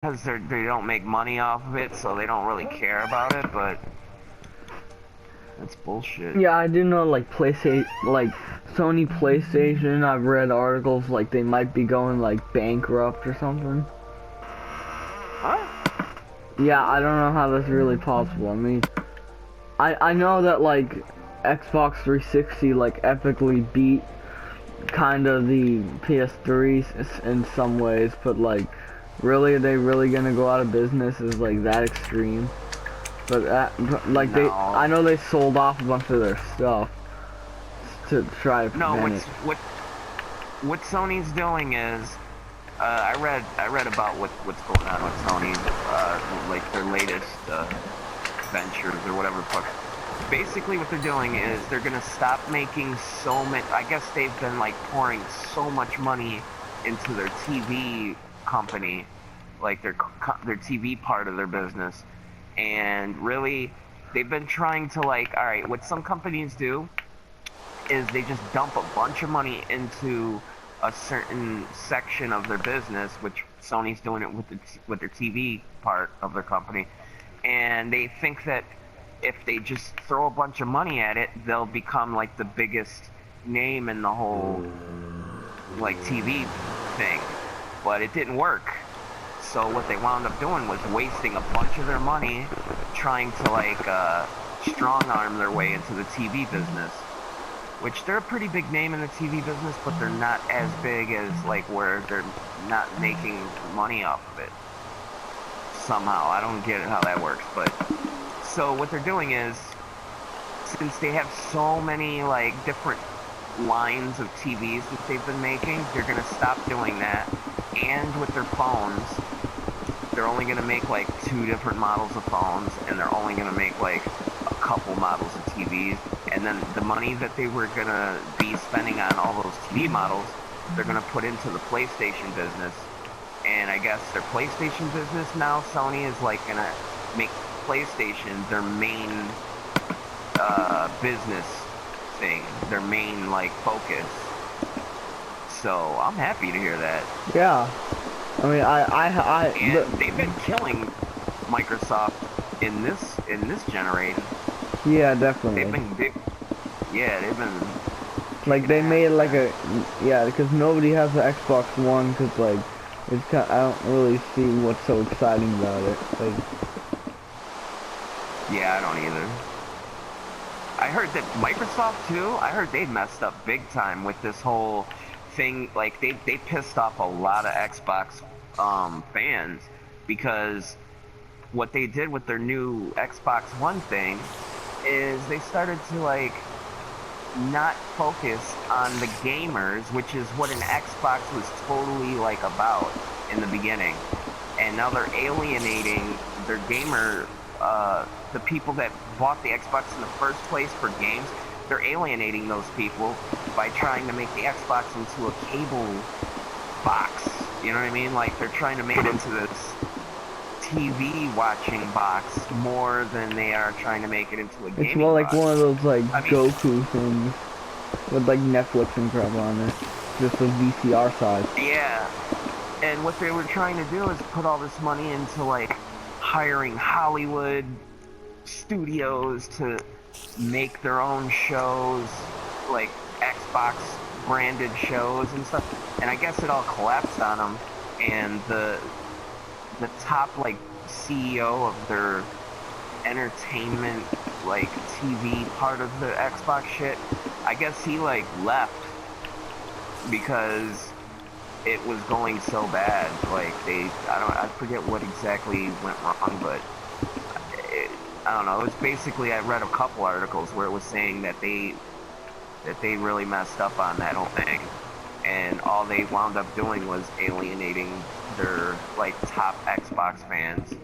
because they don't make money off of it, so they don't really care about it. But that's bullshit. Yeah, I do know like PlayStation, like Sony PlayStation. I've read articles like they might be going like bankrupt or something. Huh? Yeah, I don't know how that's really possible. I mean, I know that like Xbox 360 like epically beat kind of the PS3 in some ways, but like really are they really gonna go out of business is like that extreme. But like No. I know they sold off a bunch of their stuff to try to No. prevent it. What Sony's doing is, I read about what's going on with Sony, like their latest ventures or whatever the fuck. Basically, what they're doing is they're gonna stop making so many. I guess they've been like pouring so much money into their TV company, like their TV part of their business, and really, they've been trying to like, all right, what some companies do is they just dump a bunch of money into a certain section of their business, which Sony's doing it with their TV part of their company, and they think that if they just throw a bunch of money at it, they'll become like the biggest name in the whole like TV thing. But it didn't work. So what they wound up doing was wasting a bunch of their money trying to like strong arm their way into the TV business. Which they're a pretty big name in the TV business, but they're not as big as like where they're not making money off of it. Somehow, I don't get how that works, but so what they're doing is, since they have so many like different lines of TVs that they've been making, they're gonna stop doing that. And with their phones, they're only gonna make like 2 different models of phones, and they're only gonna make like a couple models of TVs. And then the money that they were gonna be spending on all those TV models, they're gonna put into the PlayStation business. And I guess their PlayStation business now, Sony is like gonna make PlayStation their main business thing, their main like focus. So I'm happy to hear that. Yeah, I mean And they've been killing Microsoft in this generation. yeah, definitely. They've been Like kicking they ass made with like that. yeah, because nobody has the Xbox One, because like it's kind I don't really see what's so exciting about it. Like Yeah, I don't either. I heard that Microsoft too, I heard they messed up big time with this whole thing. Like they pissed off a lot of Xbox fans, because what they did with their new Xbox One thing is they started to like not focus on the gamers, which is what an Xbox was totally like about in the beginning. And now they're alienating their gamer, the people that bought the Xbox in the first place for games. They're alienating those people by trying to make the Xbox into a cable box. You know what I mean? Like they're trying to make it into this TV watching box more than they are trying to make it into a it's more gaming like box. one of those like I mean, Goku things with like Netflix and crap on it, just a VCR size. yeah. And what they were trying to do is put all this money into like hiring Hollywood studios to make their own shows, like Xbox branded shows and stuff. And I guess it all collapsed on them. And the top like CEO of their entertainment like TV part of the Xbox shit, I guess he like left because it was going so bad. Like I forget what exactly went wrong, but I don't know. It was basically, I read a couple articles where it was saying that they really messed up on that whole thing, and all they wound up doing was alienating their like top Xbox fans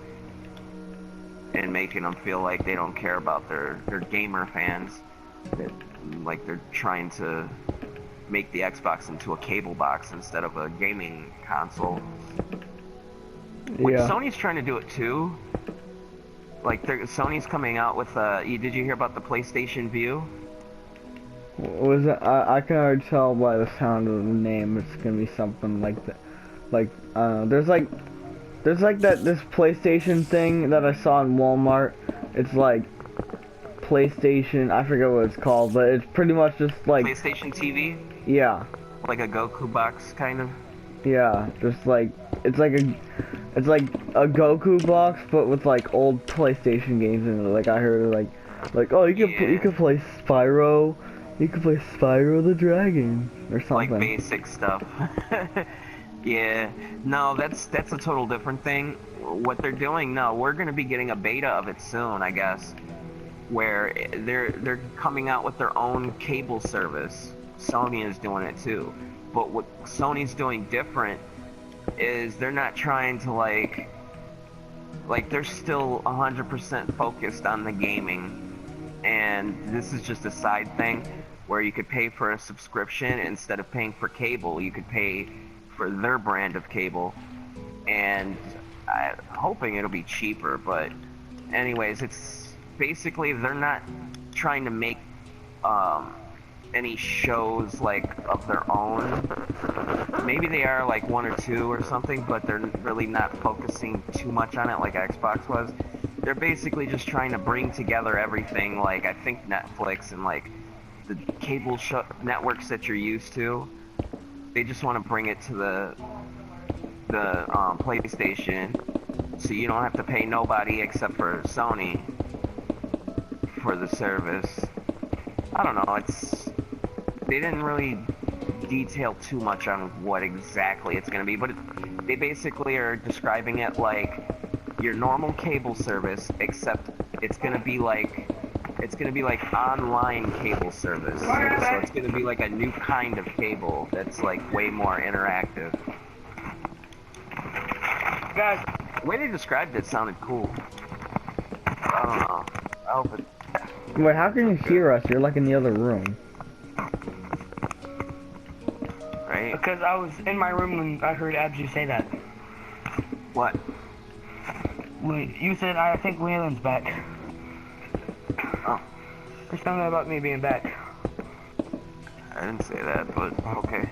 and making them feel like they don't care about their gamer fans. That like they're trying to make the Xbox into a cable box instead of a gaming console. Which Yeah. Sony's trying to do it too. Like Sony's coming out with did you hear about the PlayStation View? Was it, I can already tell by the sound of the name it's gonna be something like that. Like there's like There's like this PlayStation thing that I saw in Walmart. It's like PlayStation, I forget what it's called, but it's pretty much just like, PlayStation TV, yeah, like a Goku box, kind of. yeah, just like it's like a Goku box, but with like old PlayStation games in it. Like I heard like oh you can play Spyro, you can play Spyro the Dragon or something. Like basic stuff. Yeah, no, that's a total different thing. What they're doing, no, we're gonna be getting a beta of it soon, I guess, where they're coming out with their own cable service. Sony is doing it too, but what Sony's doing different is they're not trying to like they're still 100% focused on the gaming, and this is just a side thing where you could pay for a subscription instead of paying for cable. You could pay for their brand of cable, and I'm hoping it'll be cheaper, but anyways, it's basically they're not trying to make any shows like of their own. Maybe they are like one or two or something, but they're really not focusing too much on it like Xbox was. They're basically just trying to bring together everything, like I think Netflix and like the cable networks that you're used to. They just want to bring it to the PlayStation, so you don't have to pay nobody except for Sony for the service. I don't know. They didn't really detail too much on what exactly it's going to be, but they basically are describing it like your normal cable service, except it's going to be like online cable service. So it's going to be like a new kind of cable that's like way more interactive. Guys, the way they described it sounded cool. I don't know. I hope it... Wait, how can you hear us? You're like in the other room. Right? Because I was in my room when I heard Abzu say that. What? When you said, I think Waylon's back. Oh. Or something about me being back. I didn't say that, but okay.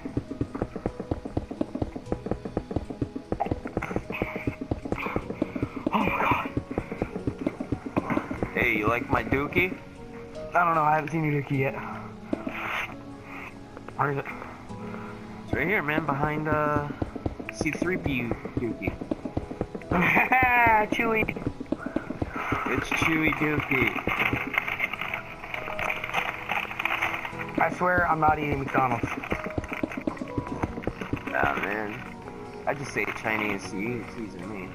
Oh my god. Hey, you like my dookie? I don't know, I haven't seen your dookie yet. Where is it? It's right here, man, behind C3PO dookie. Chewy. It's Chewy Dookie. I swear I'm not eating McDonald's. Ah, man. I just say Chinese, so you teasing me.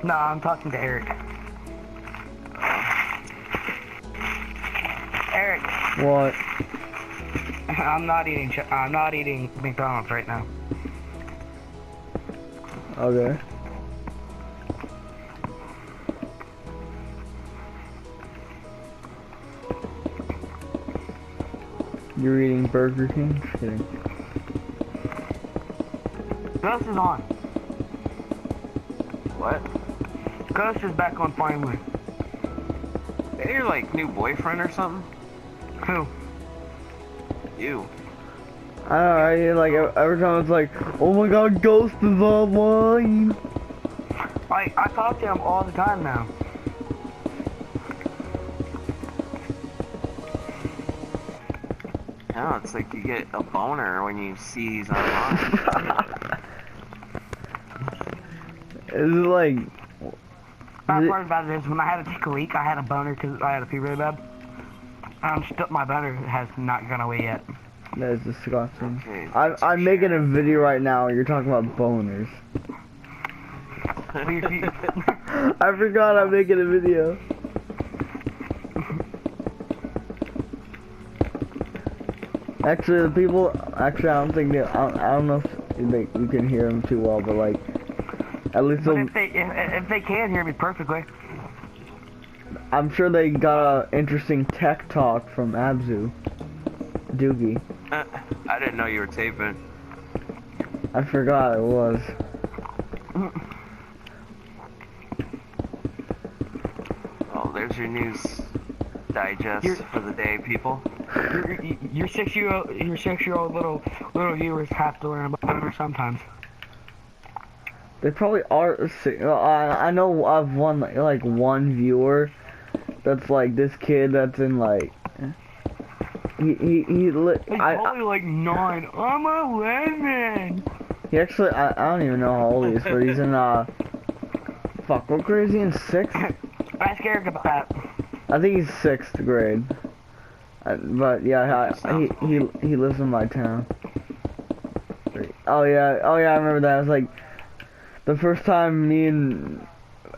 No, I'm talking to Eric. Eric. What? I'm not eating McDonald's right now. Okay. You're eating Burger King? Just kidding. Ghost is on. What? Ghost is back on finally. Is that your, like, new boyfriend or something? Who? You. I don't know, like every time it's like, oh my god, Ghost is online. Like, I talk to him all the time now. No, it's like you get a boner when you see he's online. It's like... Bad part about it is when I had to take a leak, I had a boner because I had to pee really bad. Still, my boner has not gone away yet. That is disgusting. Okay, I'm making a video right now and you're talking about boners. I forgot I'm making a video. Actually, the people, I don't think I don't know if you can hear them too well, but like, at least but if they can hear me perfectly. I'm sure they got an interesting tech talk from Abzu. Doogie. I didn't know you were taping. I forgot it was. Oh, there's your news digest for the day, people. Your 6-year-old little viewers have to learn about it sometimes. They probably are. I know I've like one viewer that's like this kid that's in like he He's probably like 9. I'm 11. he actually I don't even know how old he is, but he's in fuck, what grade is he in? 6th? I'm scared about that. I think he's 6th grade. But yeah, he lives in my town. Oh yeah, I remember that. It was like the first time me and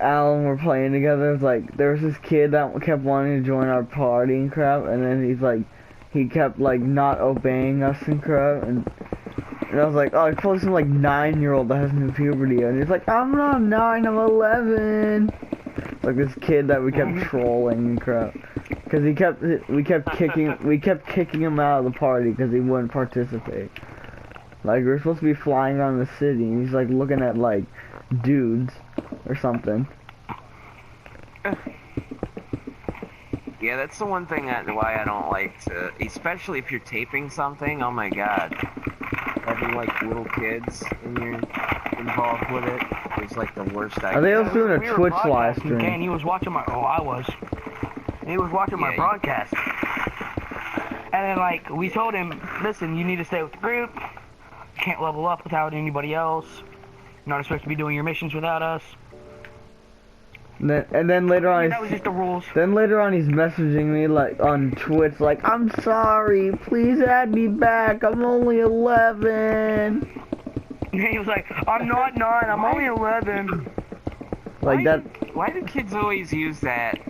Alan were playing together. It was like there was this kid that kept wanting to join our party and crap, and then he kept like not obeying us and crap, and I was like, oh, he's probably some like 9-year-old that has new puberty, and he's like, I'm not 9, I'm 11. Like this kid that we kept trolling and crap, because we kept kicking him out of the party because he wouldn't participate. Like we're supposed to be flying around the city, and he's like looking at like dudes or something. Yeah, that's the one thing why I don't like to, especially if you're taping something. Oh my god, having like little kids and you're involved with it is like the worst idea. I think I was doing a Twitch live stream. And he was watching my. I was. He was watching my broadcast. And then like we told him, listen, you need to stay with the group. You can't level up without anybody else. You're not supposed to be doing your missions without us. And then later on, that was just the rules. Then later on, he's messaging me like on Twitch, like, I'm sorry, please add me back. I'm only 11. And he was like, I'm not 9, I'm only 11. Like that. Why do kids always use that?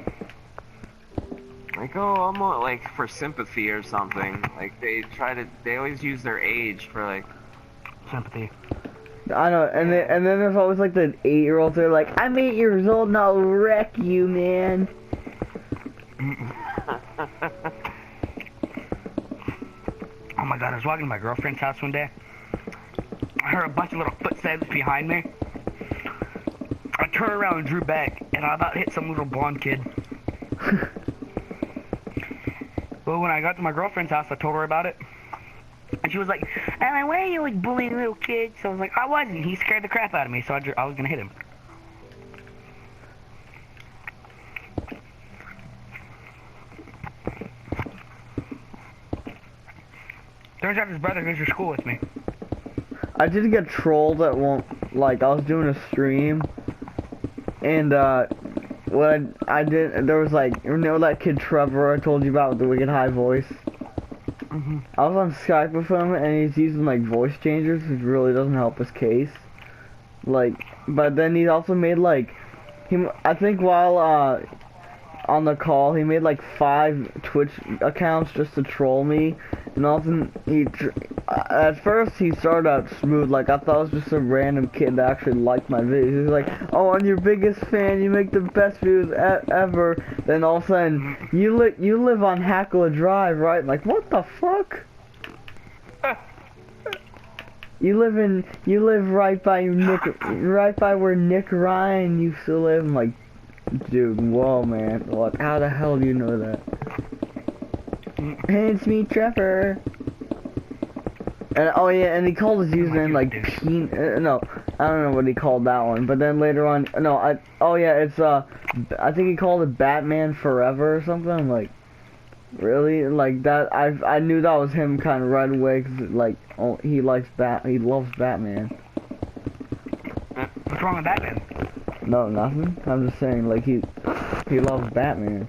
Like, oh, I'm like for sympathy or something. Like they always use their age for like sympathy. I know, and then there's always like the 8-year-olds. They're like, I'm 8 years old and I'll wreck you, man. Oh my god, I was walking to my girlfriend's house one day. I heard a bunch of little footsteps behind me. I turned around and drew back, and I about hit some little blonde kid. Well, when I got to my girlfriend's house, I told her about it. And she was like, why are you like bullying little kids? So I was like, I wasn't. He scared the crap out of me, so I was gonna hit him. Turns out his brother goes to school with me. I did get trolled at one, like I was doing a stream, and what I did, there was like, you know that kid Trevor I told you about with the wicked high voice? I was on Skype with him, and he's using like voice changers, which really doesn't help his case. Like, but then he also made like, I think while on the call, he made like 5 Twitch accounts just to troll me. And also, at first he started out smooth, like I thought it was just a random kid that actually liked my videos. He was like, oh, I'm your biggest fan, you make the best videos ever. Then all of a sudden, you live on Hackla Drive, right? I'm like, what the fuck? You live right by where Nick Ryan used to live. I'm like, dude, whoa, man, what? How the hell do you know that? Hey, it's me, Trevor. And oh yeah, and he called his username like no, I don't know what he called that one. But then later on, no, it's I think he called it Batman Forever or something. I'm like, really? Like that? I knew that was him kind of right away, cause like he loves Batman. What's wrong with Batman? No, nothing. I'm just saying, like he loves Batman.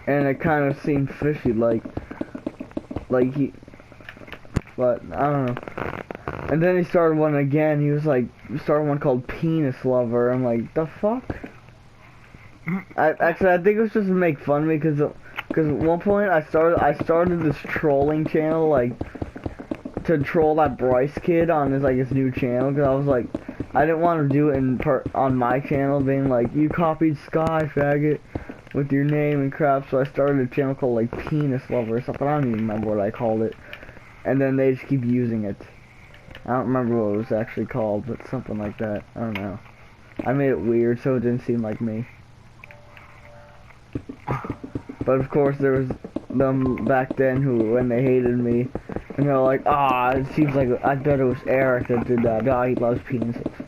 And it kind of seemed fishy, like he, but I don't know. And then he started one again. He was like, started one called Penis Lover. I'm like, the fuck? I think it was just to make fun of me, cause at one point I started this trolling channel, like to troll that Bryce kid on his new channel, cause I was like, I didn't want to do it on my channel, being like, you copied Sky, faggot, with your name and crap. So I started a channel called like Penis Lover or something. I don't even remember what I called it. And then they just keep using it. I don't remember what it was actually called, but something like that. I don't know. I made it weird so it didn't seem like me. But of course there was them back then who, when they hated me, And they're like, ah, it seems like I bet it was Eric that did that. Ah, he loves penises.